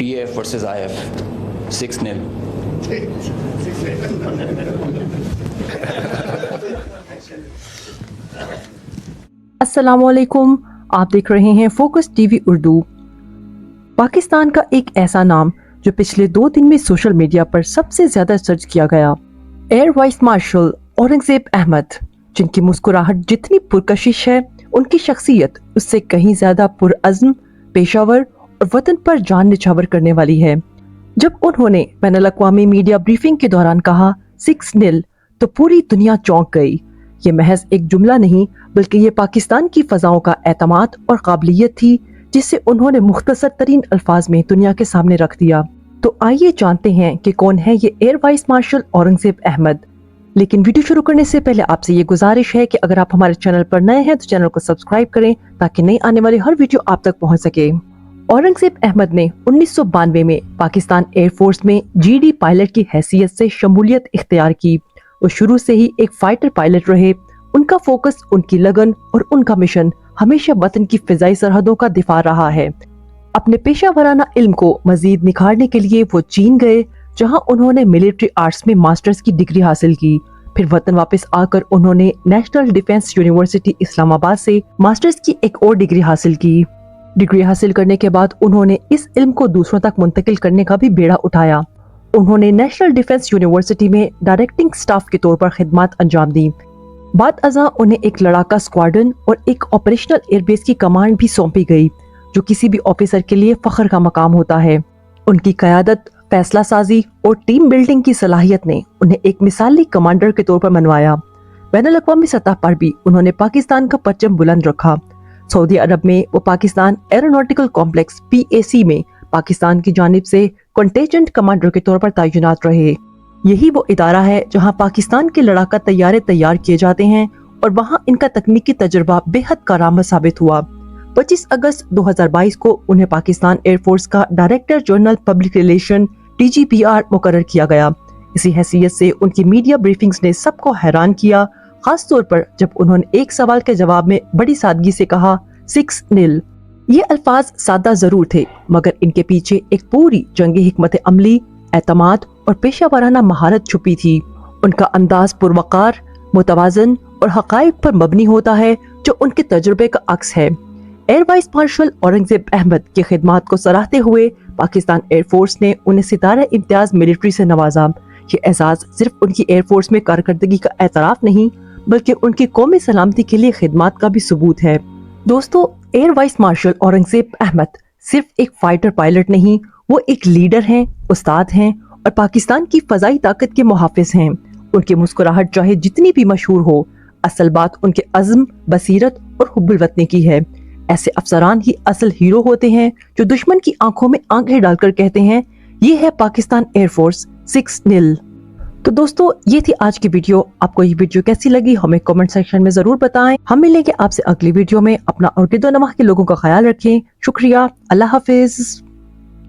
PAF versus IF, 6-0. अस्सलामुअलैकुम, आप देख रहे हैं फोकस टीवी उर्दू। पाकिस्तान का एक ऐसा नाम जो पिछले 2 दिन में सोशल मीडिया पर सबसे ज्यादा सर्च किया गया, air vice marshal Aurangzeb Ahmed, जिनकी मुस्कुराहट जितनी पुरकशिश है, उनकी शख्सियत उससे कहीं ज्यादा पुरअज़्म, पेशावर और वतन पर जान निछावर करने वाली है। जब उन्होंने बैनुल अक़वामी मीडिया ब्रीफिंग के दौरान कहा 6-0, तो पूरी दुनिया चौंक गई। ये महज एक जुमला नहीं, बल्कि ये पाकिस्तान की फजाओं का एतमाद और काबिलियत थी, जिसे उन्होंने मुख्तसर तरीन अल्फाज में दुनिया के सामने रख दिया। तो आइए जानते हैं कि कौन है ये air vice marshal Aurangzeb Ahmed. लेकिन वीडियो शुरू करने से पहले आपसे ये गुजारिश है कि अगर आप हमारे चैनल पर नए हैं तो चैनल को सब्सक्राइब करें, ताकि नई आने वाली हर वीडियो आप तक पहुंच सके। औरंगजेब अहमद ने 1992 में पाकिस्तान एयरफोर्स में GD पायलट की हैसियत से शमूलियत इख्तियार की। वो शुरू से ही एक फाइटर पायलट रहे। उनका फोकस, उनकी लगन और उनका मिशन हमेशा वतन की फिजाई सरहदों का दिफा रहा है। अपने पेशा वराना इल्म को मजीद निखारने के लिए वो चीन गए, जहां उन्होंने मिलिट्री आर्ट्स में मास्टर्स की डिग्री हासिल की। फिर वतन वापस आकर उन्होंने नेशनल डिफेंस यूनिवर्सिटी इस्लामाबाद से मास्टर्स की एक और डिग्री हासिल की। डिग्री हासिल करने के बाद उन्होंने इस इल्म को दूसरों तक मुंतकिल करने का भी बेड़ा उठाया। उन्होंने नेशनल डिफेंस यूनिवर्सिटी में डायरेक्टिंग स्टाफ के तौर पर खिदमत अंजाम दी। बाद अज़ां उन्हें एक लड़ाका स्क्वाड्रन और एक ऑपरेशनल एयरबेस की कमांड भी सौंपी गई, जो किसी भी ऑफिसर के लिए फख्र का मकाम होता है। उनकी क़यादत, फैसला साजी और टीम बिल्डिंग की सलाहियत ने उन्हें एक मिसाली कमांडर के तौर पर मनवाया। बैनुल अक़वामी सतह पर भी उन्होंने पाकिस्तान का परचम बुलंद रखा। सऊदी अरब में वो पाकिस्तान एरोनॉटिकल कॉम्प्लेक्स PAC में पाकिस्तान की जानिब से कंटेजेंट कमांडर के तौर पर तैनात रहे। यही वो इदारा है जहां पाकिस्तान के लड़ाका तैयारे तैयार किए जाते हैं और वहां इनका तकनीकी तजुर्बा बेहद कारआमद साबित हुआ। 25 अगस्त 2022 को उन्हें पाकिस्तान एयरफोर्स का director general public relation DGPR मुकर्रर किया गया। इसी हैसियत से उनकी मीडिया ब्रीफिंग्स ने सबको हैरान किया, खास तौर पर जब उन्होंने एक सवाल के जवाब में बड़ी सादगी से कहा 6-0। ये अल्फाज सादा जरूर थे, मगर इनके पीछे एक पूरी जंगी हिकमत अमली, एतमाद और पेशा वराना महारत छुपी थी। उनका अंदाज पुरवकार, मुतवाजन और हकाइक पर मबनी होता है, जो उनके तजुर्बे का अक्स है। Air vice marshal Aurangzeb Ahmed की खिदमत को सराहते हुए पाकिस्तान एयरफोर्स ने उन्हें सितारा इम्तियाज मिलिट्री से नवाजा। ये एजाज सिर्फ उनकी एयरफोर्स में कारकर्दगी का एतराफ नहीं, बल्कि उनकी कौमी सलामती के लिए खिदमत का भी सबूत है। दोस्तों, air vice marshal Aurangzeb Ahmed सिर्फ एक फाइटर पायलट नहीं, वो एक लीडर हैं, उस्ताद हैं और पाकिस्तान की फजाई ताकत के मुहाफिज हैं। उनकी मुस्कुराहट चाहे जितनी भी मशहूर हो, असल बात उनके अज़्म, बसीरत और हुब्बुल वतनी की है। ऐसे अफसरान ही असल हीरो होते हैं, जो दुश्मन की आंखों में आंखें डालकर कहते हैं, ये है पाकिस्तान एयरफोर्स 6-0। तो दोस्तों, ये थी आज की वीडियो। आपको ये वीडियो कैसी लगी हमें कमेंट सेक्शन में जरूर बताएं। हम मिलेंगे आपसे अगली वीडियो में। अपना और गिरदो नवाह के लोगों का ख्याल रखें। शुक्रिया, अल्लाह हाफिज।